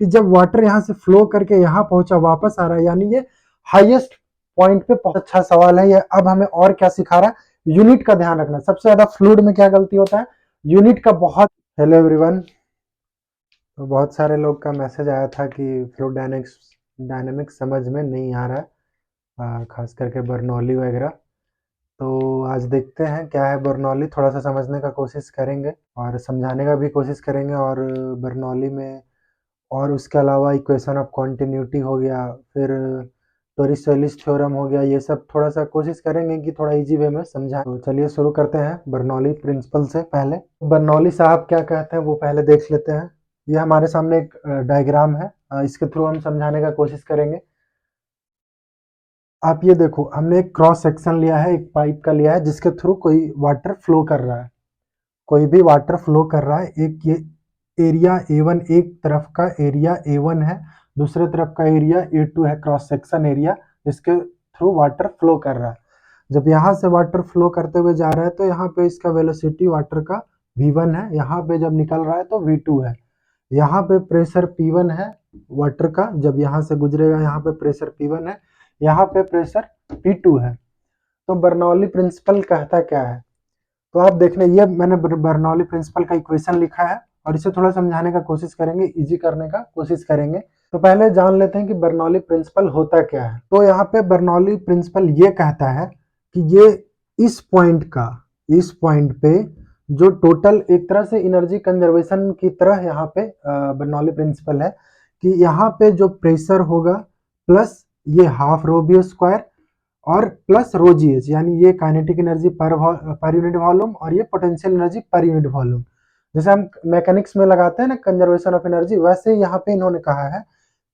कि जब वाटर यहाँ से फ्लो करके यहाँ पहुंचा वापस आ रहा है, यानी ये हाईएस्ट पॉइंट पे बहुत अच्छा सवाल है ये। अब हमें और क्या सिखा रहा है, यूनिट का ध्यान रखना। सबसे ज्यादा फ्लूइड में क्या गलती होता है, यूनिट का बहुत। हेलो एवरीवन, तो बहुत सारे लोग का मैसेज आया था कि फ्लूइड डायनेमिक्स समझ में नहीं आ रहा है, खास करके बर्नौली वगैरह। तो आज देखते हैं क्या है बर्नौली, थोड़ा सा समझने का कोशिश करेंगे और समझाने का भी कोशिश करेंगे। और बर्नौली में और उसके अलावा इक्वेशन ऑफ कॉन्टिन्यूटी हो गया, फिर टोरिसेलिस थ्योरम हो गया, ये सब थोड़ा सा कोशिश करेंगे कि थोड़ा इजी वे में समझा। तो चलिए शुरू करते हैं बर्नौली प्रिंसिपल से। पहले बर्नौली साहब क्या कहते हैं वो पहले देख लेते हैं। ये हमारे सामने एक डायग्राम है, इसके थ्रू हम समझाने का कोशिश करेंगे। आप ये देखो, हमने एक क्रॉस सेक्शन लिया है, एक पाइप का लिया है जिसके थ्रू कोई वाटर फ्लो कर रहा है। कोई भी वाटर फ्लो कर रहा है, एक ये एरिया A1, एक तरफ का एरिया A1 है, दूसरे तरफ का एरिया A2 है, क्रॉस सेक्शन एरिया जिसके थ्रू वाटर फ्लो कर रहा है। जब यहाँ से वाटर फ्लो करते हुए जा रहा है तो यहाँ पे इसका वेलोसिटी वाटर का V1 है, यहाँ पे जब निकल रहा है तो V2 है। यहाँ पे प्रेशर P1 है वाटर का, जब यहाँ से गुजरेगा यहाँ पे प्रेशर P1 है, यहाँ पे प्रेशर P2 है। तो बर्नौली प्रिंसिपल कहता क्या है, तो आप देख लें, ये मैंने बर्नौली प्रिंसिपल का इक्वेशन लिखा है और इसे थोड़ा समझाने का कोशिश करेंगे, इजी करने का कोशिश करेंगे। तो पहले जान लेते हैं कि बर्नौली प्रिंसिपल होता क्या है। तो यहाँ पे बर्नौली प्रिंसिपल ये कहता है कि ये इस पॉइंट पे जो टोटल एक तरह से एनर्जी कंजर्वेशन की तरह यहाँ पे बर्नौली प्रिंसिपल है कि यहाँ पे जो प्रेशर होगा प्लस ये हाफ रो बी स्क्वायर और प्लस रो जी एच, यानी ये kinetic energy per unit volume और ये potential energy per unit volume. जैसे हम मैकेनिक्स में लगाते हैं ना कंजर्वेशन ऑफ एनर्जी, वैसे यहाँ पे इन्होंने कहा है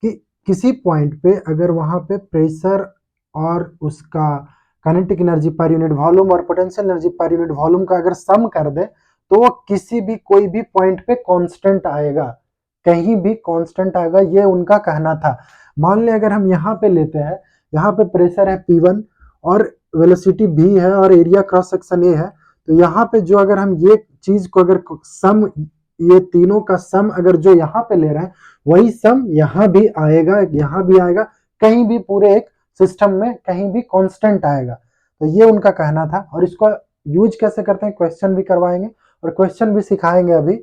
कि किसी पॉइंट पे अगर वहां पे प्रेशर और उसका kinetic energy per unit volume और potential energy per unit volume का अगर सम कर दे तो वो किसी भी कोई भी पॉइंट पे कांस्टेंट आएगा, कहीं भी कांस्टेंट आएगा, ये उनका कहना था। मान ले अगर हम यहाँ पे लेते हैं, यहाँ पे प्रेशर है P1 और वेलोसिटी V है और एरिया क्रॉस सेक्शन A है, तो यहाँ पे जो अगर हम ये चीज को अगर सम, ये तीनों का सम अगर जो यहाँ पे ले रहे हैं वही सम यहाँ भी आएगा, यहाँ भी आएगा, कहीं भी पूरे एक सिस्टम में कहीं भी कांस्टेंट आएगा। तो ये उनका कहना था और इसको यूज कैसे करते हैं, क्वेश्चन भी करवाएंगे और क्वेश्चन भी सिखाएंगे अभी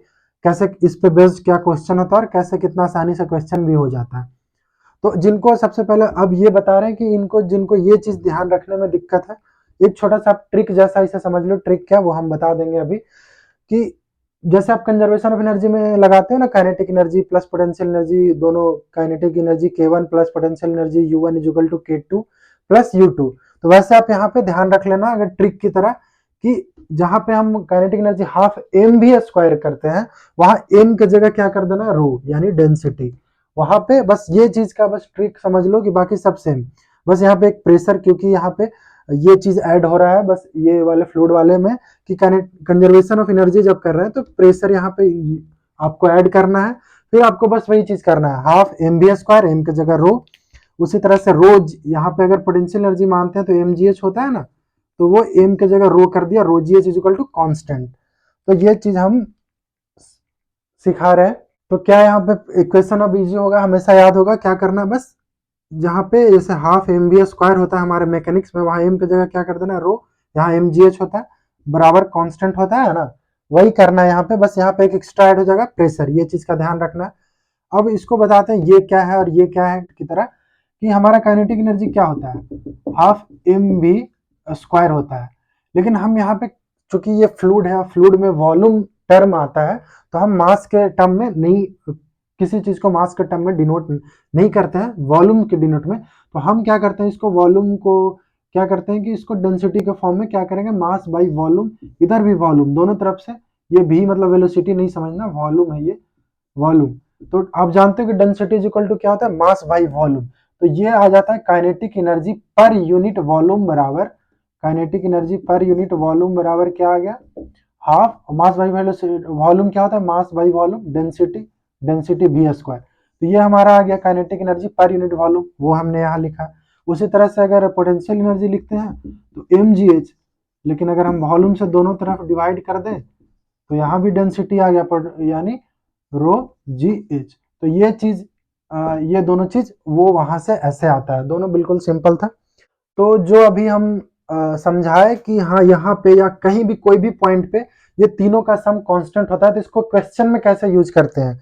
कैसे इस पे बेस्ड क्या क्वेश्चन होता है और कैसे कितना आसानी से क्वेश्चन भी हो जाता है। तो जिनको सबसे पहले अब ये बता रहे हैं कि इनको जिनको ये चीज ध्यान रखने में दिक्कत है, एक छोटा सा ट्रिक जैसा इसे समझ लो। ट्रिक क्या वो हम बता देंगे अभी, कि जैसे आप कंजर्वेशन ऑफ एनर्जी में लगाते हो ना, kinetic energy plus potential energy, दोनों kinetic energy K1 plus potential energy U1 is equal to K2 plus U2। तो वैसे आप यहाँ पे ध्यान रख लेना अगर ट्रिक की तरह, कि जहां पे हम काइनेटिक एनर्जी हाफ एम भी स्क्वायर करते हैं, वहां एम की जगह क्या कर देना, रो यानी डेंसिटी। वहां पे बस ये चीज का बस ट्रिक समझ लो कि बाकी सब सेम। बस यहाँ पे एक प्रेशर, क्योंकि यहाँ पे ये चीज ऐड हो रहा है बस ये वाले फ्लूइड वाले में, कि कंजर्वेशन ऑफ एनर्जी जब कर रहे हैं तो प्रेशर यहाँ पे आपको ऐड करना है। फिर आपको बस वही चीज करना है, half M B square, M की जगह रो। उसी तरह से रो, यहाँ पे अगर पोटेंशियल एनर्जी मानते हैं तो एम जी एच होता है ना, तो वो एम की जगह रो कर दिया, rho g h is equal to constant. तो ये चीज हम सिखा रहे हैं। तो क्या यहाँ पे इक्वेशन अब इजी होगा, हमेशा याद होगा क्या करना है, बस जहाँ पे जैसे हाफ एम बी स्क्वायर होता है हमारे मैकेनिक्स में, वहां एम की जगह क्या कर देना, रो, यहाँ एम जी एच होता है बराबर कांस्टेंट होता है ना, वही करना है यहाँ पे। बस यहाँ पे एक एक्स्ट्रा ऐड हो जाएगा प्रेशर, ये चीज का ध्यान रखना है। अब इसको बताते हैं ये क्या है और ये क्या है की तरह, कि हमारा काइनेटिक एनर्जी क्या होता है, हाफ एम बी स्क्वायर होता है। लेकिन हम यहाँ पे चूंकि ये फ्लूइड है, फ्लूइड में वॉल्यूम टर्म आता है, तो हम मास के टर्म में नहीं, किसी चीज को मास के टर्म में डिनोट नहीं करते हैं, वॉल्यूम के डिनोट में। तो हम क्या करते हैं, इसको वॉल्यूम को क्या करते हैं कि इसको डेंसिटी के फॉर्म में क्या करेंगे, मास बाई वॉल्यूम, इधर भी वॉल्यूम दोनों तरफ से, ये भी मतलब वेलोसिटी नहीं समझना, वॉल्यूम है ये, वॉल्यूम। तो आप जानते हो कि डेंसिटी इज इक्वल टू क्या होता है, मास बाई वॉल्यूम। तो ये आ जाता है kinetic energy per unit volume बराबर, kinetic energy per unit volume बराबर क्या आ गया, हाफ मास बाई वॉल्यूम क्या होता है, mass by volume, density, density V square. तो ये हमारा आ गया kinetic energy per unit volume, वो हमने यहाँ लिखा। उसी तरह से अगर पोटेंशियल एनर्जी लिखते हैं तो mgh, लेकिन अगर हम वॉल्यूम से दोनों तरफ डिवाइड कर दें तो यहाँ भी डेंसिटी आ गया, यानी रो जी एच। तो ये चीज ये दोनों चीज वो वहां से ऐसे आता है, दोनों बिल्कुल सिंपल था। तो जो अभी हम समझाए कि हाँ यहाँ पे या कहीं भी कोई भी पॉइंट पे ये तीनों का सम कांस्टेंट होता है, तो इसको क्वेश्चन में कैसे यूज करते हैं,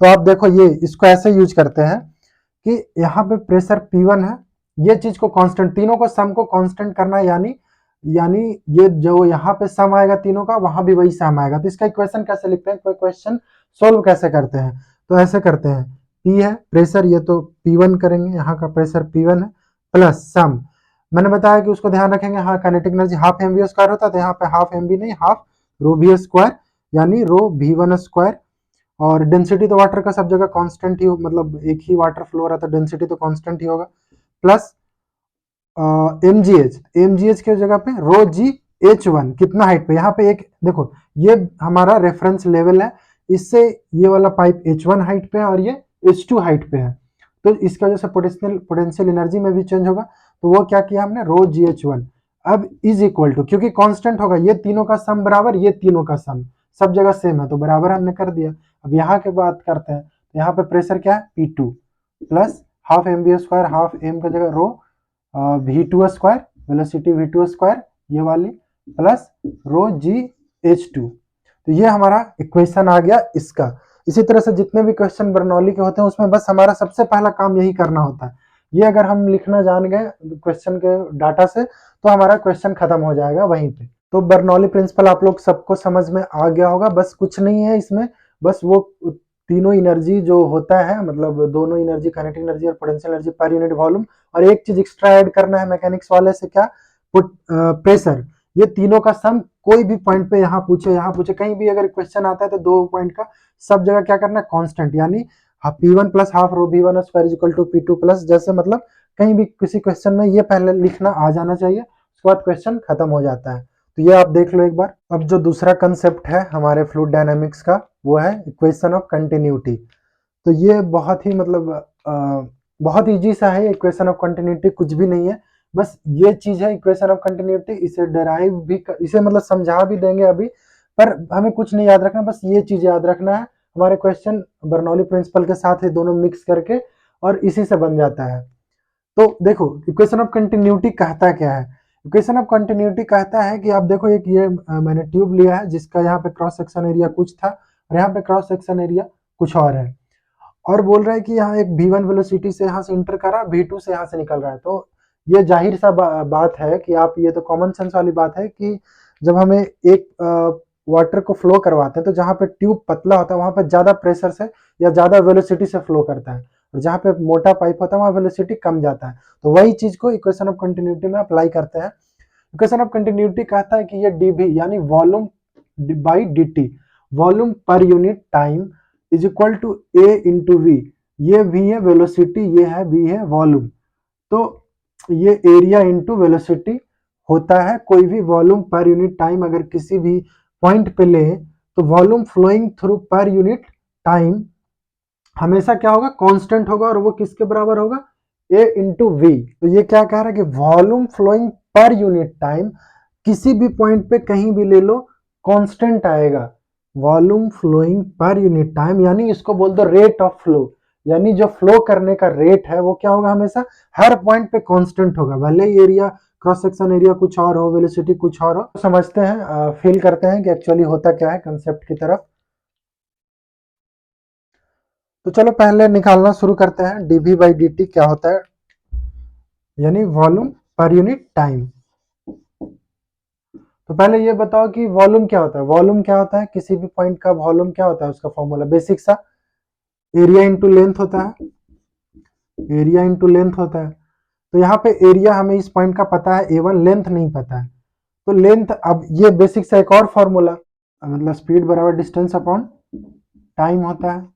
तो आप देखो ये इसको ऐसे यूज करते हैं कि यहाँ पे प्रेशर P1 है, ये चीज को कांस्टेंट, तीनों को सम को कांस्टेंट करना है, यानी यानी ये जो यहाँ पे सम आएगा तीनों का, वहां भी वही सम आएगा। तो इसका इक्वेशन कैसे लिखते हैं, कोई क्वेश्चन सोल्व कैसे करते हैं, तो ऐसे करते हैं, P है प्रेशर, ये तो P1 करेंगे, यहाँ का प्रेशर P1 है, प्लस सम, मैंने बताया कि उसको ध्यान रखेंगे, हाँ kinetic energy half M V square होता है, तो यहाँ पे हाफ एम वी नहीं, हाफ रो वी स्क्वायर, यानी रो V1 स्क्वायर। और डेंसिटी तो वाटर का सब जगह कांस्टेंट ही, मतलब एक ही वाटर फ्लो रहा, तो डेंसिटी तो कांस्टेंट ही होगा, प्लस एमजीएच के जगह पे रो जी H1 कितना हाइट पे, यहाँ पे एक देखो ये हमारा रेफरेंस लेवल है, इससे ये वाला पाइप H1 हाइट पे है और ये H2 हाइट पे है, तो इसकी वजह से पोटेंशियल एनर्जी में भी चेंज होगा। तो वो क्या किया हमने, रो जी H1 अब इज इक्वल टू, क्योंकि कांस्टेंट होगा, ये तीनों का सम बराबर, ये तीनों का सम सब जगह सेम है, तो बराबर हमने कर दिया। अब यहाँ के बात करते हैं, यहाँ पे प्रेशर क्या है P2 plus half M B square, half M का जगह रो V2 square, velocity V2 square ये वाली, प्लस रो जी H2। तो ये हमारा इक्वेशन आ गया इसका। इसी तरह से जितने भी क्वेश्चन बर्नौली के होते हैं उसमें बस हमारा सबसे पहला काम यही करना होता है, ये अगर हम लिखना जान गए क्वेश्चन के डाटा से तो हमारा क्वेश्चन खत्म हो जाएगा वहीं पे। तो बर्नौली प्रिंसिपल आप लोग सबको समझ में आ गया होगा, बस कुछ नहीं है इसमें, बस वो तीनों एनर्जी जो होता है, मतलब दोनों एनर्जी, काइनेटिक एनर्जी और potential energy per unit volume, और एक चीज एक्स्ट्रा ऐड करना है मैकेनिक्स वाले से, क्या, प्रेशर, ये तीनों का सम कोई भी पॉइंट पे यहाँ पूछे कहीं भी अगर क्वेश्चन आता है तो दो पॉइंट का सब जगह क्या करना है, कांस्टेंट, यानी P1 plus half rho V1 square is equal to P2 plus, जैसे मतलब कहीं भी किसी क्वेश्चन में ये पहले लिखना आ जाना चाहिए, उसके बाद क्वेश्चन खत्म हो जाता है। तो ये आप देख लो एक बार। अब जो दूसरा कंसेप्ट है हमारे फ्लूइड डायनामिक्स का, वो है इक्वेशन ऑफ कंटिन्यूटी। तो ये बहुत ही मतलब बहुत इजी सा है इक्वेशन ऑफ कंटिन्यूटी, कुछ भी नहीं है, बस ये चीज है इक्वेशन ऑफ कंटिन्यूटी, इसे डेराइव भी इसे मतलब समझा भी देंगे अभी, पर हमें कुछ नहीं याद रखना, बस ये चीज याद रखना है, हमारे क्वेश्चन बर्नौली प्रिंसिपल के साथ ही दोनों मिक्स करके और इसी से बन जाता है। तो देखो इक्वेशन ऑफ कंटिन्यूटी कहता क्या है, इक्वेशन ऑफ कंटिन्यूटी कहता है कि आप देखो एक ये मैंने ट्यूब लिया है जिसका यहाँ पे क्रॉस सेक्शन एरिया कुछ था और यहाँ पे क्रॉस सेक्शन एरिया कुछ और है, और बोल रहा है कि यहाँ एक V1 वेलोसिटी से यहाँ से इंटर कर रहा है, V2 से यहाँ से निकल रहा है। तो ये जाहिर सा बात है कि आप, ये तो कॉमन सेंस वाली बात है कि जब हमें एक वाटर को फ्लो करवाते हैं तो जहाँ पे ट्यूब पतला होता है वहां पे ज्यादा प्रेशर से या ज्यादा वेलोसिटी से फ्लो करता है, और जहाँ पे मोटा पाइप होता है वहां वेलोसिटी कम जाता है। तो वही चीज को इक्वेशन ऑफ कंटिन्यूटी में अप्लाई करते हैं। इक्वेशन ऑफ कंटिन्यूटी कहता है कि ये dV यानी volume by dt, volume per unit time is equal to A into V, ये V है वेलोसिटी, ये है V है वॉल्यूम, तो ये एरिया इंटू वेलोसिटी होता है। कोई भी वॉल्यूम पर यूनिट टाइम अगर किसी भी पॉइंट पे ले तो volume flowing through per unit time हमेशा क्या होगा, कांस्टेंट होगा, और वो किसके बराबर होगा, A इंटू वी। तो ये क्या कह रहा है कि volume flowing per unit time किसी भी पॉइंट पे कहीं भी ले लो कांस्टेंट आएगा, volume flowing per unit time, यानी इसको बोल दो रेट ऑफ फ्लो, यानी जो फ्लो करने का रेट है वो क्या होगा, हमेशा हर पॉइंट पे कांस्टेंट होगा, भले ही एरिया क्रॉस सेक्शन एरिया कुछ और हो, वेलोसिटी कुछ और हो। तो समझते हैं, फील करते हैं कि एक्चुअली होता क्या है कंसेप्ट की तरफ। तो चलो पहले निकालना शुरू करते हैं, dV बाई dt क्या होता है, यानी वॉल्यूम पर यूनिट टाइम। तो पहले ये बताओ कि वॉल्यूम क्या होता है, वॉल्यूम क्या होता है, किसी भी पॉइंट का वॉल्यूम क्या होता है, उसका फॉर्मूला बेसिक सा एरिया इंटू लेंथ होता है, एरिया इंटू लेंथ होता है। तो यहाँ पे एरिया हमें इस पॉइंट का पता है A1, लेंथ नहीं पता है, तो लेंथ, अब ये बेसिक सा एक और फॉर्मूला, मतलब स्पीड बराबर डिस्टेंस अपॉन टाइम होता है,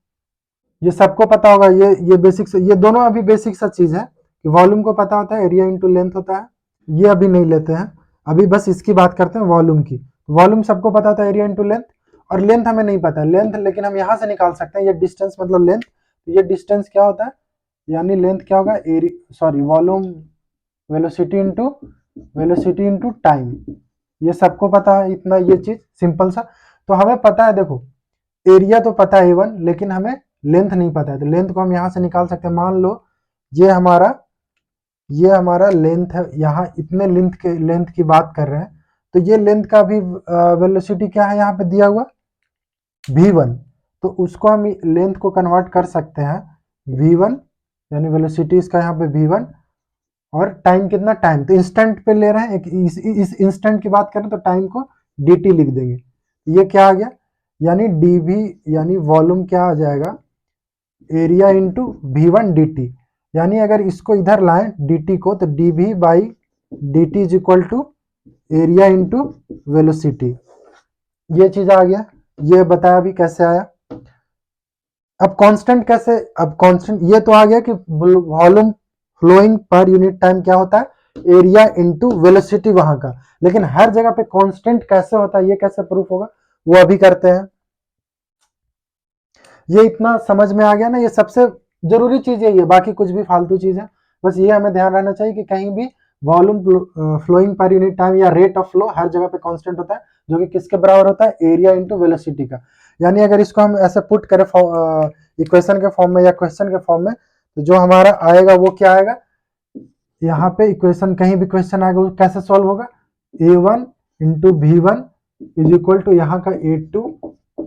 ये सबको पता होगा, ये बेसिक से, ये दोनों अभी बेसिक सा चीज है कि वॉल्यूम को पता होता है, एरिया इंटू लेंथ होता है, ये अभी नहीं लेते हैं, अभी बस इसकी बात करते हैं वॉल्यूम की। वॉल्यूम सबको पता होता है, एरिया इंटू लेंथ, और लेंथ हमें नहीं पता है, लेंथ लेकिन हम यहाँ से निकाल सकते हैं, ये डिस्टेंस मतलब लेंथ, तो ये डिस्टेंस क्या होता है, यानी लेंथ क्या होगा, sorry volume velocity into time, ये सबको पता है इतना, ये चीज सिंपल सा। तो हमें पता है देखो एरिया तो पता है A1, लेकिन हमें लेंथ नहीं पता है तो लेंथ को हम यहाँ से निकाल सकते हैं। मान लो ये हमारा लेंथ है, यहाँ इतने लेंथ की बात कर रहे हैं, तो ये लेंथ का भी वेलोसिटी क्या है यहाँ पे दिया हुआ v1, तो उसको हम लेंथ को कन्वर्ट कर सकते हैं v1, यानी वेलोसिटी इसका यहाँ पे v1, और टाइम कितना, टाइम तो इंस्टेंट पे ले रहे हैं, इस इंस्टेंट की बात करें तो टाइम को dt लिख देंगे। ये क्या आ गया, यानी dv यानी वॉल्यूम क्या आ जाएगा, एरिया इंटू v1 dt, यानी अगर इसको इधर लाएं dt को तो dv by dt is equal to area into velocity. ये चीज आ गया, ये बताया भी कैसे आया। अब कांस्टेंट कैसे, अब कांस्टेंट ये तो आ गया कि volume flowing per unit time क्या होता है, एरिया इंटू वेलोसिटी वहां का, लेकिन हर जगह पे कांस्टेंट कैसे होता है, ये कैसे प्रूफ होगा, वो अभी करते हैं। ये इतना समझ में आ गया ना, ये सबसे जरूरी चीज है, ये बाकी कुछ भी फालतू चीज है, बस ये हमें ध्यान रहना चाहिए कि कहीं भी volume flowing per unit time या रेट ऑफ फ्लो हर जगह पे कांस्टेंट होता है, जो कि किसके बराबर होता है, एरिया इंटू वेलोसिटी का। यानी अगर इसको हम ऐसे पुट करें इक्वेशन के फॉर्म में या क्वेश्चन के फॉर्म में, तो जो हमारा आएगा वो क्या आएगा, यहाँ पे इक्वेशन कहीं भी क्वेश्चन आएगा वो कैसे सॉल्व होगा, a1 into v1 is equal to यहाँ का a2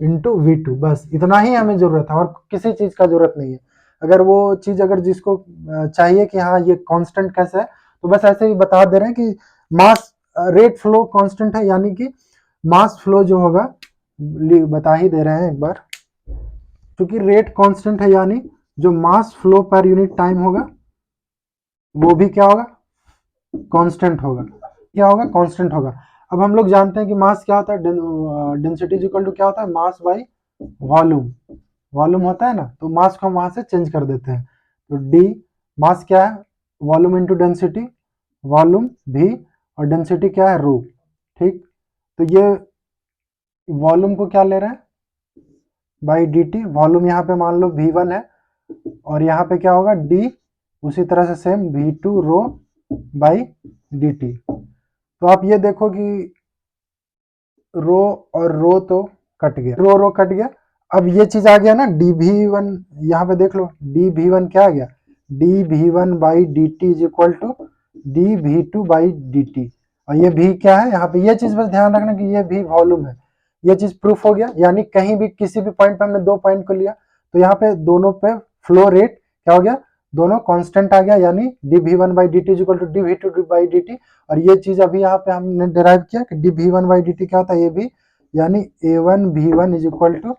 इंटू v2, बस इतना ही हमें जरूरत है और किसी चीज का जरूरत नहीं है। अगर वो चीज अगर जिसको चाहिए कि हाँ ये कांस्टेंट कैसे है, तो बस ऐसे ही बता दे रहे हैं कि मास रेट फ्लो कांस्टेंट है, यानी कि मास फ्लो जो होगा, बता ही दे रहे हैं एक बार, क्योंकि रेट कांस्टेंट है यानी जो मास फ्लो पर यूनिट टाइम होगा वो भी क्या होगा, कांस्टेंट होगा। क्या होगा, कांस्टेंट होगा। अब हम लोग जानते हैं कि मास क्या होता है, डेंसिटी इक्वल टू क्या होता है, मास बाई वॉल्यूम, वॉल्यूम होता है ना, तो मास को हम वहां से चेंज कर देते हैं, तो डी मास क्या है, वॉल्यूम इंटू डेंसिटी, वॉल्यूम भी और डेंसिटी क्या है, रो, ठीक। तो ये वॉल्यूम को क्या ले रहे हैं, बाई डी टी, वॉल्यूम यहाँ पे मान लो v1 है और यहाँ पे क्या होगा d, उसी तरह से same v2 rho by D T. तो आप ये देखो कि रो और रो तो कट गया, रो कट गया। अब ये चीज आ गया ना dv1, यहाँ पे देख लो dv1 क्या आ गया, dv1 by D T is equal to dv2 by D T, और ये भी क्या है यहाँ पे, ये चीज बस ध्यान रखना कि ये भी वॉल्यूम है। ये चीज प्रूफ हो गया, यानी कहीं भी किसी भी पॉइंट पे हमने दो पॉइंट को लिया तो यहाँ पे दोनों पे फ्लो रेट क्या हो गया, दोनों कांस्टेंट आ गया, यानी dv1 by D T is equal to dv2 by D T. और ये चीज अभी यहाँ पे हमने डिराइव किया कि dv1 बाई डी टी क्या होता है, ये भी, यानी a1 v1 is equal to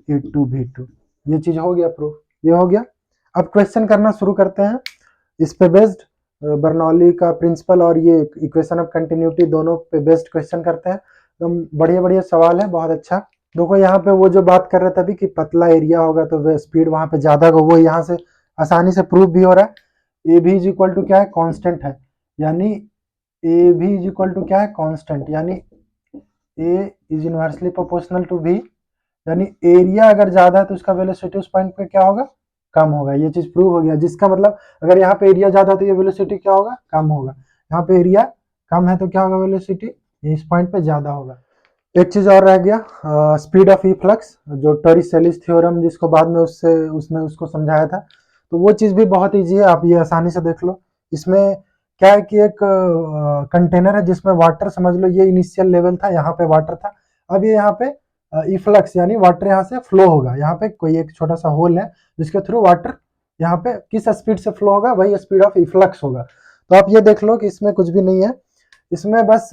a2 v2। ये चीज हो गया प्रूफ, ये हो गया। अब क्वेश्चन करना शुरू करते हैं इस पे बेस्ड, बर्नौली का प्रिंसिपल और ये इक्वेशन ऑफ कंटिन्यूटी दोनों पे बेस्ड क्वेश्चन करते हैं। तो बढ़िया बढ़िया सवाल है, बहुत अच्छा। देखो यहाँ पे वो जो बात कर रहे थे अभी कि पतला एरिया होगा तो स्पीड वहां पे ज्यादा होगा, वो यहाँ से आसानी से प्रूफ भी हो रहा है। ए भी इज इक्वल टू क्या है, कांस्टेंट है, यानी ए भी इज इक्वल टू क्या है, कांस्टेंट, यानी A is inversely proportional to B, यानी एरिया अगर ज्यादा है तो उसका वेलोसिटी उस पॉइंट पे क्या होगा, कम होगा। ये चीज प्रूव हो गया, जिसका मतलब अगर यहाँ पे एरिया ज्यादा है तो ये वेलोसिटी क्या होगा, कम होगा। यहाँ पे एरिया कम है तो क्या होगा, वेलोसिटी इस पॉइंट पे ज्यादा होगा। एक चीज और रह गया, स्पीड ऑफ इफ्लक्स, जो टॉरिस-सेलिस थ्योरम जिसको बाद में उसने उसको समझाया था, तो वो चीज भी बहुत ईजी है, आप ये आसानी से देख लो। इसमें क्या है कि एक कंटेनर है जिसमें वाटर, समझ लो ये इनिशियल लेवल था, यहाँ पे वाटर था, अब ये यहाँ पे इफ्लक्स यानी वाटर यहाँ से फ्लो होगा, यहाँ पे कोई एक छोटा सा होल है जिसके थ्रू वाटर यहाँ पे किस स्पीड से फ्लो होगा, वही स्पीड ऑफ इफ्लक्स होगा। तो आप ये देख लो कि इसमें कुछ भी नहीं है, इसमें बस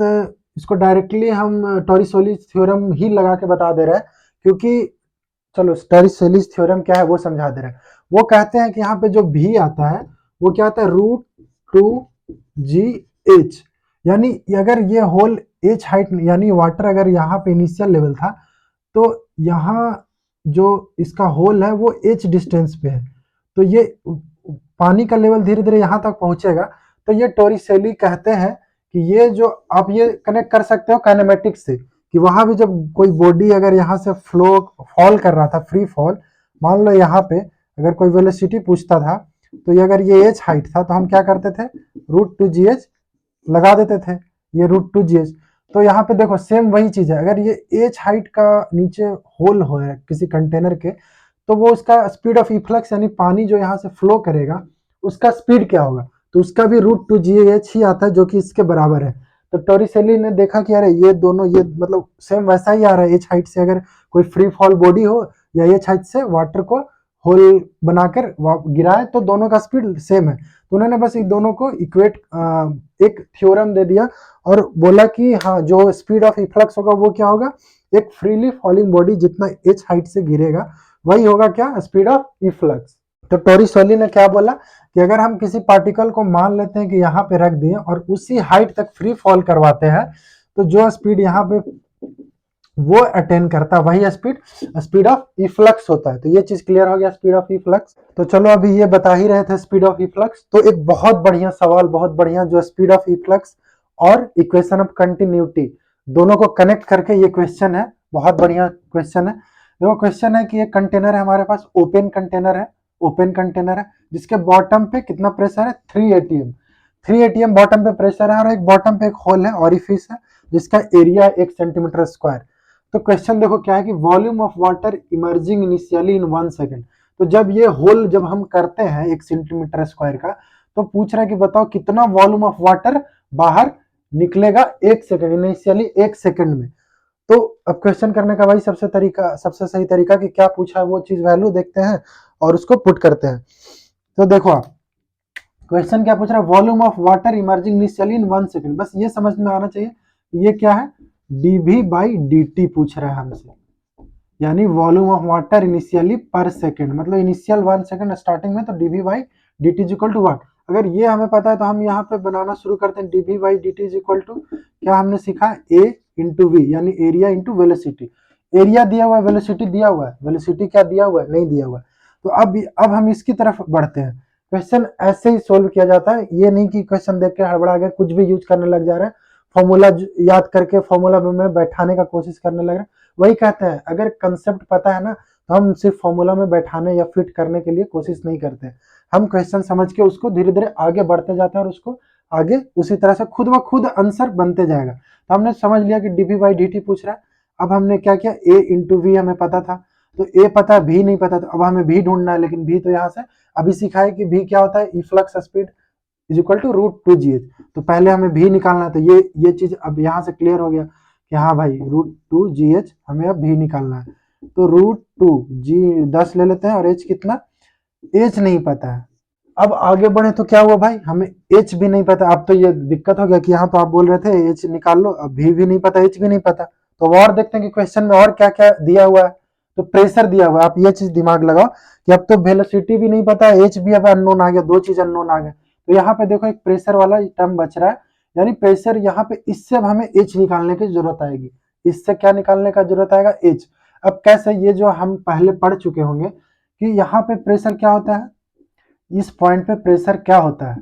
इसको डायरेक्टली हम टॉरिस-सेलिस थ्योरम ही लगा के बता दे रहे हैं, क्योंकि चलो टॉरिस-सेलिस थ्योरम क्या है वो समझा दे रहे हैं। वो कहते हैं कि यहाँ पे जो भी आता है वो क्या आता है, रूट टू जी एच, यानी अगर ये होल एच हाइट, यानी वाटर अगर यहाँ पे इनिशियल लेवल था तो यहाँ जो इसका होल है वो एच डिस्टेंस पे है, तो ये पानी का लेवल धीरे धीरे यहाँ तक पहुंचेगा। तो ये टॉरिस-सेलिस कहते हैं कि ये जो आप ये कनेक्ट कर सकते हो काइनेमेटिक्स से, कि वहां भी जब कोई बॉडी अगर यहाँ से फ्लो फॉल कर रहा था, फ्री फॉल, मान लो यहाँ पे अगर कोई वेलोसिटी पूछता था, तो ये अगर ये एच हाइट था तो हम क्या करते थे, रूट टू जी एच लगा देते थे, ये रूट टू जी एच। तो यहाँ पे देखो सेम वही चीज है, अगर ये एच हाइट का नीचे होल हो है किसी कंटेनर के, तो वो उसका स्पीड ऑफ इफ्लक्स यानी पानी जो यहाँ से फ्लो करेगा उसका स्पीड क्या होगा, तो उसका भी √2gh ही आता है जो कि इसके बराबर है। तो टोरिसेली ने देखा कि अरे ये दोनों ये मतलब सेम वैसा ही आ रहा है, एच हाइट से अगर कोई फ्री फॉल बॉडी हो या एच हाइट से वाटर को होल बनाकर गिराए तो दोनों का स्पीड सेम है। तो उन्होंने बस इन दोनों को इक्वेट एक थ्योरम दे दिया और बोला कि हाँ जो स्पीड ऑफ इफ्लक्स होगा वो क्या होगा, एक फ्रीली फॉलिंग बॉडी जितना एच हाइट से गिरेगा वही होगा क्या, स्पीड ऑफ इफ्लक्स। तो टोरिसेली ने क्या बोला कि अगर हम किसी पार्टिकल को मान लेते हैं कि यहाँ पे रख दिए और उसी हाइट तक फ्री फॉल करवाते हैं तो जो स्पीड यहाँ पे वो अटेन करता है वही स्पीड ऑफ इफ्लक्स होता है। तो ये चीज क्लियर हो गया स्पीड ऑफ इफ्लक्स। तो चलो अभी ये बता ही रहे थे स्पीड ऑफ इफ्लक्स, तो एक बहुत बढ़िया सवाल, बहुत बढ़िया, जो स्पीड ऑफ इफ्लक्स और इक्वेशन ऑफ कंटिन्यूटी दोनों को कनेक्ट करके ये क्वेश्चन है, बहुत बढ़िया क्वेश्चन है। देखो क्वेश्चन है कि एक कंटेनर है हमारे पास, ओपन कंटेनर है, ओपन कंटेनर है जिसके बॉटम पे कितना प्रेशर है, 3 atm, 3 atm बॉटम पे प्रेशर है और एक बॉटम पे एक होल है, ऑरिफिस है जिसका एरिया 1 सेंटीमीटर स्क्वायर। तो क्वेश्चन देखो क्या है कि volume of water emerging initially in 1 second. तो जब ये होल जब हम करते हैं 1 सेंटीमीटर स्क्वायर का तो पूछ रहा है कि बताओ कितना वॉल्यूम ऑफ वाटर बाहर निकलेगा 1 सेकेंड, इनिशियली 1 सेकेंड में। तो अब क्वेश्चन करने का वही सबसे सही तरीका कि क्या पूछा है वो चीज वैल्यू देखते हैं और उसको पुट करते हैं। तो देखो आप क्वेश्चन क्या पूछ रहा है, volume of water emerging initially in 1 second, बस ये समझ में आना चाहिए ये क्या है, dv/dt पूछ रहा है हमसे, यानी वॉल्यूम ऑफ वाटर इनिशियली पर सेकेंड, मतलब इनिशियल 1 सेकेंड स्टार्टिंग में, तो dv/dt is equal to what. अगर ये हमें पता है तो हम यहाँ पे बनाना शुरू करते हैं, dv/dt इज इक्वल टू क्या हमने सीखा, a इंटू वी यानी एरिया इंटू वेलोसिटी। एरिया दिया हुआ है, वेलोसिटी दिया हुआ है, वेलोसिटी क्या दिया हुआ है, नहीं दिया हुआ है। तो अब हम इसकी तरफ बढ़ते हैं। क्वेश्चन ऐसे ही सोल्व किया जाता है, ये नहीं कि क्वेश्चन देख के हड़बड़ा गया कुछ भी यूज करने लग जा रहा है, फॉर्मूला याद करके फॉर्मूला में बैठाने का कोशिश करने लग रहा है। वही कहते हैं अगर कंसेप्ट पता है ना तो हम सिर्फ फॉर्मूला में बैठाने या फिट करने के लिए कोशिश नहीं करते, हम क्वेश्चन समझ के उसको धीरे धीरे आगे बढ़ते जाते हैं और उसको आगे उसी तरह से खुद व खुद आंसर बनते जाएगा। तो हमने समझ लिया कि dv/dt पूछ रहा है। अब हमने क्या किया, a इंटू वी हमें पता था, तो a पता है, v नहीं पता, तो अब हमें v ढूंढना है, लेकिन v तो यहाँ से अभी सीखा है कि v क्या होता है, efflux speed is equal to √2gh। तो पहले हमें v निकालना है, तो ये चीज अब यहाँ से क्लियर हो गया कि हाँ भाई √2gh हमें अब v निकालना है। तो √2g 10 ले लेते हैं और h कितना, h नहीं पता है। अब आगे बढ़े तो क्या हुआ भाई, हमें h भी नहीं पता। अब तो ये दिक्कत हो गया कि यहाँ तो आप बोल रहे थे h निकाल लो, अब v भी नहीं पता, h भी नहीं पता। तो और देखते हैं कि क्वेश्चन में और क्या क्या दिया हुआ है। तो प्रेशर दिया हुआ है, आप ये चीज दिमाग लगाओ कि अब तो वेलोसिटी भी नहीं पता, h भी अब अननोन आ गया, दो चीज अननोन आ गए। तो यहाँ पे देखो एक प्रेशर वाला टर्म बच रहा है, यानी प्रेशर यहाँ पे, इससे अब हमें h निकालने की जरूरत आएगी। इससे क्या निकालने का जरूरत आएगा, h। अब कैसे, ये जो हम पहले पढ़ चुके होंगे कि यहाँ पे प्रेशर क्या होता है, इस पॉइंट पे प्रेशर क्या होता है,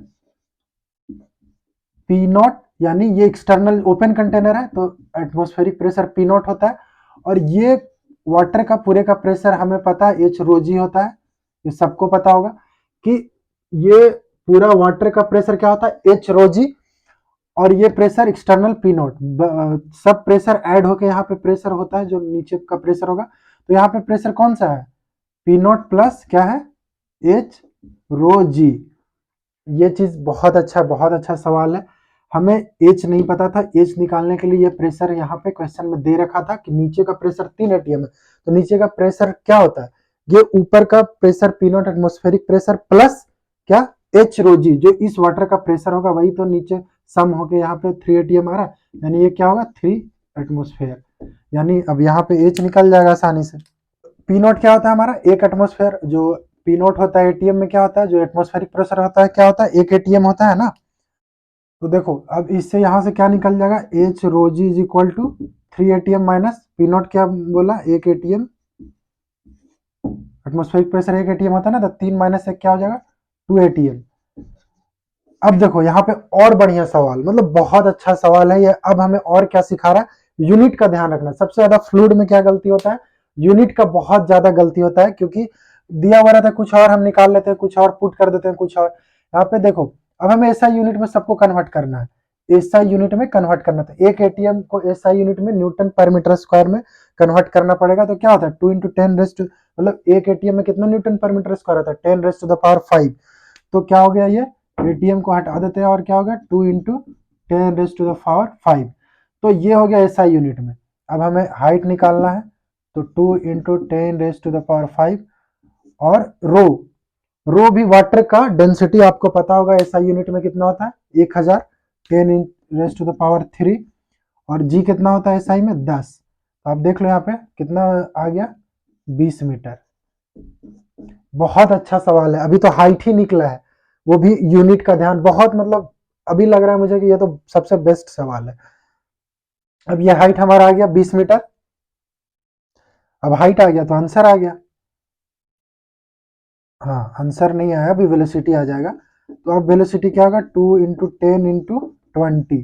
पी नॉट, यानी ये एक्सटर्नल ओपन कंटेनर है तो एटमॉस्फेरिक प्रेशर पी नॉट होता है। और ये वाटर का पूरे का प्रेशर हमें पता है एच रो जी होता है, ये सबको पता होगा कि ये पूरा वाटर का प्रेशर क्या होता है, एच रो जी, और ये प्रेशर एक्सटर्नल पी नॉट, सब प्रेशर ऐड होके यहाँ पे प्रेशर होता है जो नीचे का प्रेशर होगा। तो यहाँ पे प्रेशर कौन सा है, पी नॉट प्लस क्या है, एच रो जी। ये चीज बहुत अच्छा सवाल है, हमें एच नहीं पता था, एच निकालने के लिए ये प्रेशर यहाँ पे क्वेश्चन में दे रखा था कि नीचे का प्रेशर 3 atm है, तो नीचे का प्रेशर क्या होता है, ये ऊपर का pressure P not atmospheric pressure plus क्या, एच रो जी, जो इस वाटर का प्रेशर होगा वही तो नीचे सम होके यहाँ पे 3 atm आ रहा है, यानी ये क्या होगा 3 एटमोस्फेयर, यानी अब यहाँ पे एच निकल जाएगा आसानी से। पी नॉट क्या होता है हमारा, एक एटमोस्फेयर, जो पी नॉट होता है एटीएम में क्या होता है, जो एटमॉस्फेरिक प्रेशर होता है क्या होता है, एक एटीएम होता है ना। तो देखो अब इससे यहाँ से क्या निकल जाएगा, H rho G is equal to 3 ATM minus P nought, क्या बोला, एक एटीएम, एटमॉस्फेरिक प्रेशर एक एटीएम होता है ना, तो 3 माइनस एक क्या हो जाएगा 2 एटीएम। अब देखो यहाँ पे और बढ़िया सवाल, मतलब बहुत अच्छा सवाल है ये। अब हमें और क्या सिखा रहा है, यूनिट का ध्यान रखना। सबसे ज्यादा फ्लूइड में क्या गलती होता है, यूनिट का बहुत ज्यादा गलती होता है, क्योंकि दिया हुआ रहता है कुछ और, हम निकाल लेते हैं कुछ और, पुट कर देते हैं कुछ और। यहाँ पे देखो अब हमें ऐसा यूनिट में सबको कन्वर्ट करना है, एसआई यूनिट में कन्वर्ट करना था। एक एटीएम को एसआई यूनिट में न्यूटन पर मीटर स्क्वायर में कन्वर्ट करना पड़ेगा। तो क्या होता है 2 इंटू 10 रेस्ट, मतलब एक एटीएम में कितना न्यूटन पर मीटर स्क्वायर होता है 10 रेस्ट टू द पावर 5। तो क्या हो गया, ये एटीएम को हटा देते हैं और क्या होगा 2 into 10 raised to the power 5। तो ये हो गया एसआई यूनिट में। अब हमें हाइट निकालना है, तो 2 into 10 raised to the power 5। और रो भी वाटर का डेंसिटी आपको पता होगा एसआई यूनिट में कितना होता है 1000, 10 रेस्ट टू द पावर 3। और जी कितना होता है एसआई में 10। तो आप देख लो यहाँ पे कितना आ गया 20 मीटर। बहुत अच्छा सवाल है। अभी तो हाइट ही निकला है, वो भी यूनिट का ध्यान, बहुत मतलब अभी लग रहा है मुझे कि ये तो सबसे बेस्ट सवाल है। अब ये हाइट हमारा आ गया 20 मीटर। अब हाइट आ गया तो आंसर आ गया। हाँ, आंसर नहीं आया, अभी वेलोसिटी आ जाएगा। तो अब वेलोसिटी क्या होगा 2 इंटू 10 इंटू 20,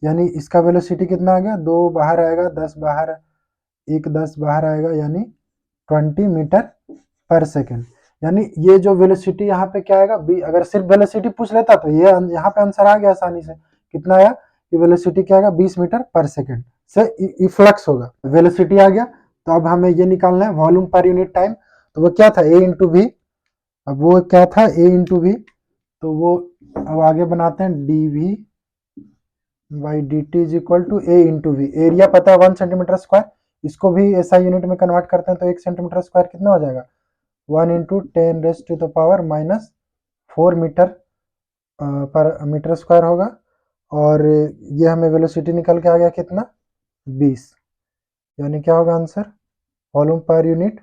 यानी इसका वेलोसिटी कितना आ गया 2 बाहर आएगा, 10 बाहर, 10 बाहर आएगा, यानी 20 मीटर पर सेकेंड। यानी ये जो वेलोसिटी यहाँ पे क्या आएगा, अगर सिर्फ वेलोसिटी पूछ लेता तो ये यहाँ पे आंसर आ गया आसानी से। कितना आया कि वेलोसिटी क्या आएगा 20 मीटर पर सेकेंड से इफ्लक्स होगा। वेलोसिटी आ गया। तो अब हमें ये निकालना है वॉल्यूम पर यूनिट टाइम। तो वो क्या था ए इंटू वी। अब वो क्या था ए इंटू वी, तो वो अब आगे बनाते हैं D V by D T is equal to A into V. Area पता है 1 सेंटीमीटर स्क्वायर, इसको भी एसआई यूनिट में कन्वर्ट करते हैं तो 1 सेंटीमीटर स्क्वायर कितना हो जाएगा 1 into 10 raised to the power minus 4 metre per metre square होगा। और ये हमें वेलोसिटी निकल के आ गया कितना 20, यानी क्या होगा answer volume per unit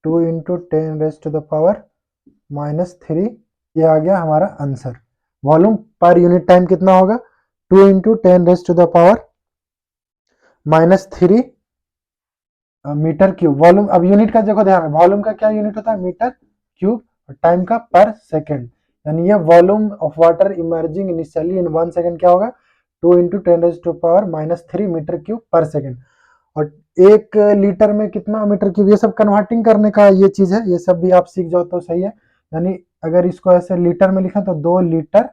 2 into 10 raised to the power minus 3। ये आ गया हमारा answer. Volume per unit time कितना होगा 2 into 10 raised to the power minus 3 metre cube. Volume, अब यूनिट का देखो ध्यान है, वॉल्यूम का क्या यूनिट होता है मीटर क्यूब, और टाइम का पर सेकेंड। यानी ये volume of water emerging initially in 1 second क्या होगा 2 into 10 raise to power minus 3 metre cube per second. और 1 लीटर में कितना मीटर क्यूब, ये सब कन्वर्टिंग करने का ये चीज है, ये सब भी आप सीख जाओ तो सही है। यानी अगर इसको ऐसे लीटर में लिखा तो 2 लीटर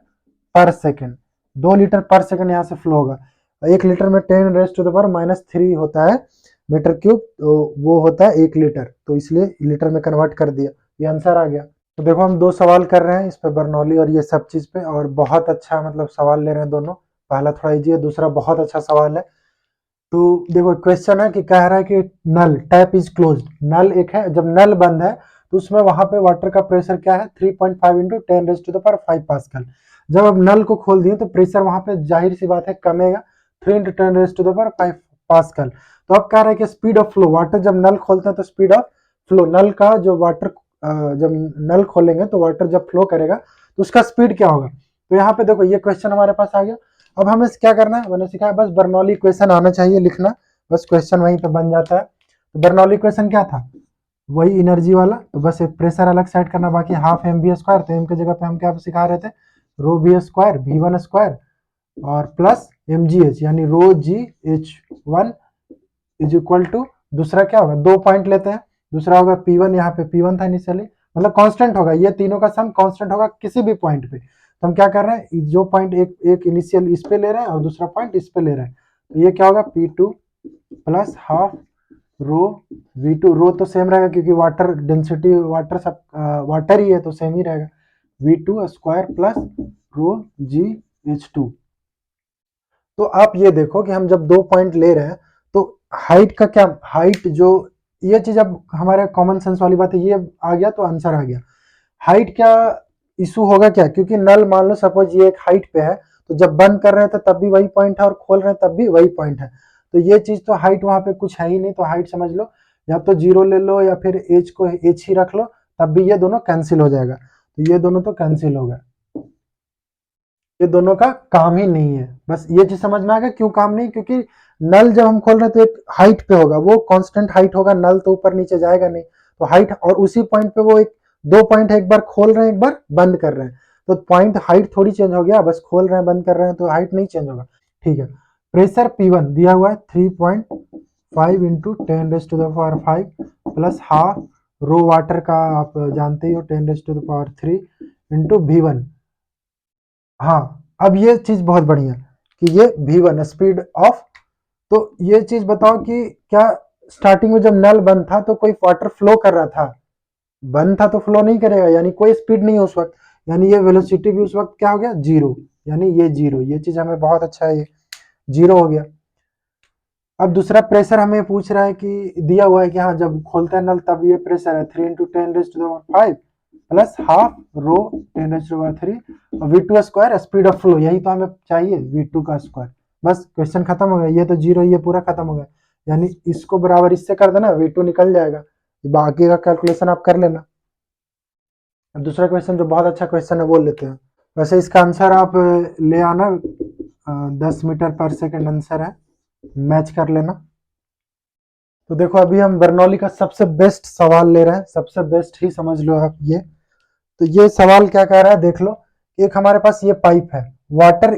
पर सेकेंड, 2 लीटर पर सेकेंड यहाँ से फ्लो होगा। 1 लीटर में 10 raise to the power minus 3 होता है मीटर क्यूब, तो वो होता है 1 लीटर, तो इसलिए लीटर में कन्वर्ट कर दिया, ये आंसर आ गया। तो देखो हम 2 सवाल कर रहे हैं इस पे बर्नौली और ये सब चीज पे, और बहुत अच्छा मतलब सवाल ले रहे हैं दोनों। पहला थोड़ा इजी है, दूसरा बहुत अच्छा सवाल है। तो देखो क्वेश्चन है कि कह रहा है कि नल टैप इज क्लोज्ड, नल एक है, जब नल बंद है तो उसमें वहां पे वाटर का प्रेशर क्या है 3.5 into 10 raise to the power 5 pascal. जब अब नल को खोल दिए तो प्रेशर वहां पे जाहिर सी बात है कमेगा 3 into 10 raise to the power 5 pascal. तो अब कह रहा है कि स्पीड ऑफ फ्लो, वाटर जब नल खोलते हैं तो स्पीड ऑफ फ्लो, नल का जो वाटर जब नल खोलेंगे तो वाटर जब फ्लो करेगा तो उसका स्पीड क्या होगा। तो यहाँ पे देखो ये क्वेश्चन हमारे पास आ गया। अब हमें क्या करना है, मैंने सिखाया बस बर्नौली इक्वेशन आना चाहिए लिखना, बस क्वेश्चन वहीं पे बन जाता है। तो बर्नौली इक्वेशन क्या था, वही एनर्जी वाला, तो बस एक प्रेशर अलग साइड करना, बाकी हाफ एम बी स्क्वायर, तो एम की जगह पे हम क्या सिखा रहे थे rho v square v one square और प्लस एम जी एच, यानी rho g h one is equal to, दूसरा क्या होगा 2 पॉइंट लेते हैं, दूसरा होगा P1, यहाँ पे P1 था इनिशियली, मतलब कांस्टेंट होगा, ये तीनों का सम कांस्टेंट होगा किसी भी पॉइंट पे। तो हम क्या कर रहे हैं, जो पॉइंट एक इनिशियल इस पे ले रहे हैं और दूसरा पॉइंट इस पे ले रहे हैं, तो ये क्या होगा P2 plus half rho V2, रो तो सेम रहेगा क्योंकि वाटर डेंसिटी वाटर सब वाटर ही है तो सेम ही रहेगा, V2 square plus rho GH2। तो आप ये देखो कि हम जब 2 पॉइंट ले रहे हैं तो हाइट का क्या, हाइट जो ये चीज अब हमारे कॉमन सेंस वाली बात है, ये आ गया तो आंसर आ गया। हाइट क्या इशू होगा क्या, क्योंकि नल मान लो सपोज ये एक हाइट पे है, तो जब बंद कर रहे हैं तो तब भी वही पॉइंट है और खोल रहे हैं तब भी वही पॉइंट है, तो ये चीज तो हाइट वहां पे कुछ है ही नहीं, तो हाइट समझ लो या तो 0 ले लो या फिर एच को एच ही रख लो, तब भी ये दोनों कैंसिल हो जाएगा, तो ये दोनों तो कैंसिल हो गए, ये दोनों का काम ही नहीं है। बस ये चीज समझ में आ गया क्यों काम नहीं, क्योंकि नल जब हम खोल रहे हैं तो एक हाइट पे होगा, वो कांस्टेंट हाइट होगा, नल तो ऊपर नीचे जाएगा नहीं, तो हाइट, और उसी पॉइंट पे वो एक 2 पॉइंट है, एक बार खोल रहे हैं एक बार बंद कर रहे हैं, तो पॉइंट हाइट थोड़ी चेंज हो गया, बस खोल रहे हैं बंद कर रहे हैं तो हाइट नहीं चेंज होगा। ठीक है, प्रेशर P1 दिया हुआ है 3.5 into 10 raise to the power 5 plus half rho water का आप जानते ही हो 10 raise to the power 3 into V1। हाँ, अब ये चीज बहुत बढ़िया, कि ये V1 स्पीड ऑफ। तो ये चीज बताओ कि क्या स्टार्टिंग में जब नल बंद था तो कोई वाटर फ्लो कर रहा था? बंद था तो फ्लो नहीं करेगा, यानी कोई स्पीड नहीं है उस वक्त, यानी ये वेलोसिटी भी उस वक्त क्या हो गया, जीरो, यानी ये जीरो। ये चीज हमें बहुत अच्छा है, ये जीरो हो गया। अब दूसरा प्रेशर हमें पूछ रहा है कि दिया हुआ है कि हाँ जब खोलते हैं नल तब ये प्रेशर है 3 × 10⁵ plus half row 10⁻³ V2 square speed of flow, यही तो हमें चाहिए V2 का स्क्वायर। बस क्वेश्चन खत्म हो गया, ये तो जीरो, ये पूरा खत्म हो गया, यानी इसको बराबर इससे कर देना, V2 निकल जाएगा। बाकी का कैलकुलेशन आप कर लेना। अब दूसरा क्वेश्चन जो बहुत अच्छा क्वेश्चन है वो लेते हैं। वैसे इसका आंसर आप ले आना, 10 मीटर पर सेकंड आंसर है, मैच कर लेना। तो देखो अभी हम बर्नौली का सबसे बेस्ट सवाल ले रहे हैं, सबसे बेस्ट ही समझ लो आप ये। तो ये सवाल क्या कह रहा है देख लो, एक हमारे पास ये पाइप है, वाटर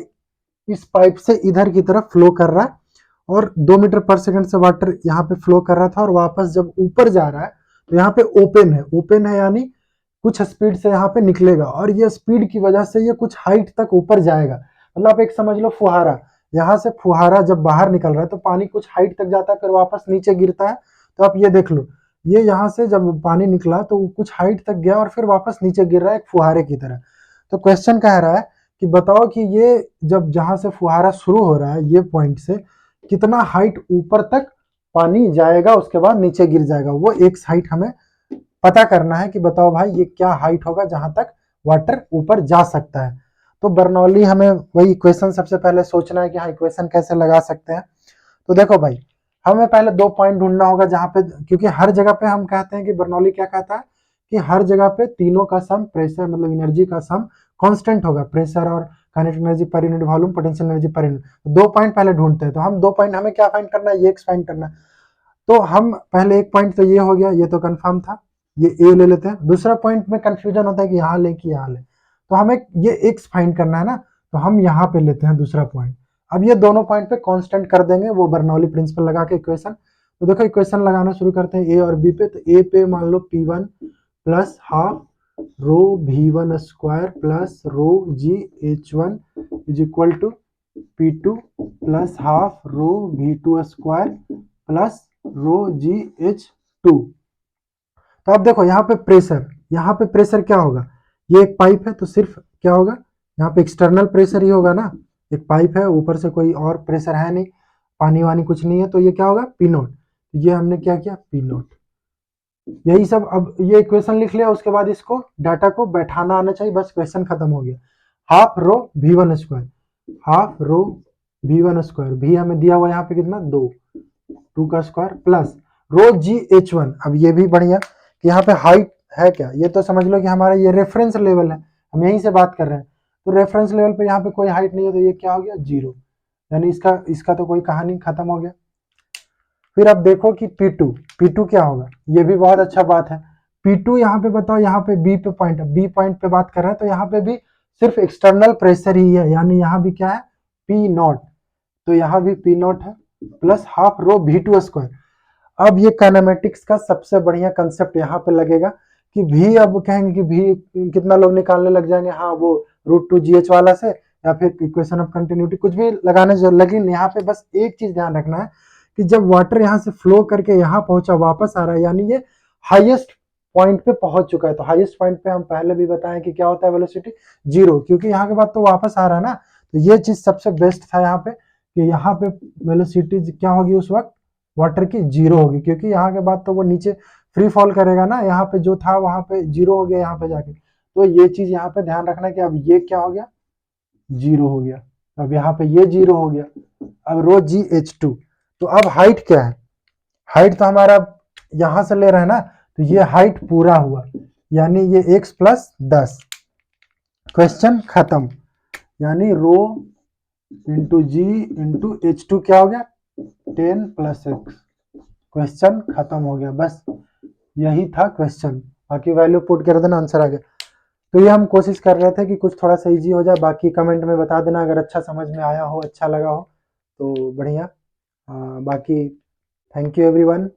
इस पाइप से इधर की तरफ फ्लो कर रहा है और 2 मीटर पर सेकंड से वाटर यहाँ पे फ्लो कर रहा था और वापस जब ऊपर जा रहा है तो यहाँ पे ओपन है, ओपन है यानी कुछ स्पीड से यहाँ पे निकलेगा और ये स्पीड की वजह से ये कुछ हाइट तक ऊपर जाएगा। मतलब आप एक समझ लो फुहारा, यहाँ से फुहारा जब बाहर निकल रहा है तो पानी कुछ हाइट तक जाता है फिर वापस नीचे गिरता है। तो आप ये देख लो, ये यहाँ से जब पानी निकला तो कुछ हाइट तक गया और फिर वापस नीचे गिर रहा है एक फुहारे की तरह। तो क्वेश्चन कह रहा है कि बताओ कि ये जब जहां से फुहारा शुरू हो रहा है ये पॉइंट से कितना हाइट ऊपर तक पानी जाएगा उसके बाद नीचे गिर जाएगा, वो एक हाइट हमें पता करना है कि बताओ भाई ये क्या हाइट होगा जहां तक वाटर ऊपर जा सकता है। तो बर्नौली हमें वही इक्वेशन सबसे पहले सोचना है कि हाँ इक्वेशन कैसे लगा सकते हैं। तो देखो भाई हमें पहले 2 पॉइंट ढूंढना होगा जहां पे, क्योंकि हर जगह पे हम कहते हैं कि बर्नौली क्या कहता है कि हर जगह पे तीनों का सम, प्रेशर मतलब एनर्जी का सम कांस्टेंट होगा, प्रेशर और kinetic energy per unit volume, potential energy per unit. 2 point पहले ढूंढते हैं, तो हम 2 पॉइंट हमें क्या फाइंड करना है, ये एक्स फाइंड करना है। तो हम पहले एक पॉइंट तो ये हो गया, ये तो कंफर्म था, ये ए ले लेते हैं। दूसरा पॉइंट में कंफ्यूजन होता है कि यहाँ ले कि यहाँ ले, तो हमें ये एक्स फाइंड करना है ना, तो हम यहाँ पे लेते हैं दूसरा पॉइंट। अब ये दोनों पॉइंट पे कांस्टेंट कर देंगे वो बर्नौली प्रिंसिपल लगा के इक्वेशन। तो देखो इक्वेशन लगाना शुरू करते हैं ए और बी पे। तो ए पे मान लो P1 plus half rho V1 square plus rho GH1 is equal to P2 plus half rho V2 square plus rho GH2। तो अब देखो यहाँ पे प्रेशर क्या होगा, ये एक पाइप है तो सिर्फ क्या होगा, यहाँ पे एक्सटर्नल प्रेशर ही होगा ना, एक पाइप है ऊपर से कोई और प्रेशर है नहीं, पानी वानी कुछ नहीं है, तो ये क्या होगा P0। ये हमने क्या किया P0, यही सब। अब ये इक्वेशन लिख लिया, उसके बाद इसको डाटा को बैठाना आना चाहिए, बस क्वेश्चन खत्म हो गया। Half rho V1 square, half rho V1 square, भी हमें दिया हुआ यहाँ पे कितना 2, 2 का स्क्वायर प्लस रो GH1। अब ये भी बढ़िया कि यहाँ पे हाइट है क्या, ये तो समझ लो कि हमारा ये रेफरेंस लेवल है, हम यहीं से बात कर रहे हैं। तो रेफरेंस लेवल पे यहाँ पे कोई हाइट नहीं है, तो ये क्या हो गया जीरो, यानी इसका तो कोई कहानी खत्म हो गया। फिर अब देखो कि P2 क्या होगा, ये भी बहुत अच्छा बात है। P2 यहाँ पे बताओ, यहाँ पे बी पे पॉइंट है, बी पॉइंट पे बात कर रहे हैं, तो यहाँ पे भी सिर्फ एक्सटर्नल प्रेशर ही है, यानी यहाँ भी क्या है P0, तो यहाँ भी P0 है plus half rho V2 square. अब ये काइनेमेटिक्स का सबसे बढ़िया कंसेप्ट यहाँ पे लगेगा कि भी, अब कहेंगे कि भी कितना लोग निकालने लग जाएंगे, हाँ वो √2GH वाला से या फिर इक्वेशन ऑफ कंटिन्यूटी कुछ भी लगाने जो, लेकिन यहाँ पे बस एक चीज ध्यान रखना है कि जब वाटर यहाँ से फ्लो करके यहाँ पहुंचा वापस आ रहा है, यानी ये हाईएस्ट पॉइंट पे पहुंच चुका है। तो हाईएस्ट पॉइंट पे हम पहले भी बताएं कि क्या होता है वेलोसिटी जीरो, क्योंकि यहाँ के बाद तो वापस आ रहा है ना। तो ये चीज सबसे बेस्ट था यहाँ पे कि यहाँ पे वेलोसिटी क्या होगी उस वक्त वाटर की जीरो होगी, क्योंकि यहाँ के बाद तो वो नीचे फ्री फॉल करेगा ना, यहाँ पे जो था वहां पे जीरो हो गया यहाँ पे जाके। तो ये चीज यहाँ पे ध्यान रखना कि अब ये क्या हो गया जीरो हो गया, अब यहाँ पे ये जीरो हो गया। अब रो GH2, तो अब हाइट क्या है, हाइट तो हमारा यहां से ले रहे हैं ना, तो ये हाइट पूरा हुआ, यानी ये x प्लस 10, क्वेश्चन खत्म, यानी रो इंटू जी इंटू H2 क्या हो गया 10 प्लस x, क्वेश्चन खत्म हो गया। बस यही था क्वेश्चन, बाकी वैल्यू पुट कर देना, आंसर आ गया। तो ये हम कोशिश कर रहे थे कि कुछ थोड़ा सा इजी हो जाए, बाकी कमेंट में बता देना अगर अच्छा समझ में आया हो, अच्छा लगा हो तो बढ़िया। बाकी थैंक यू एवरीवन।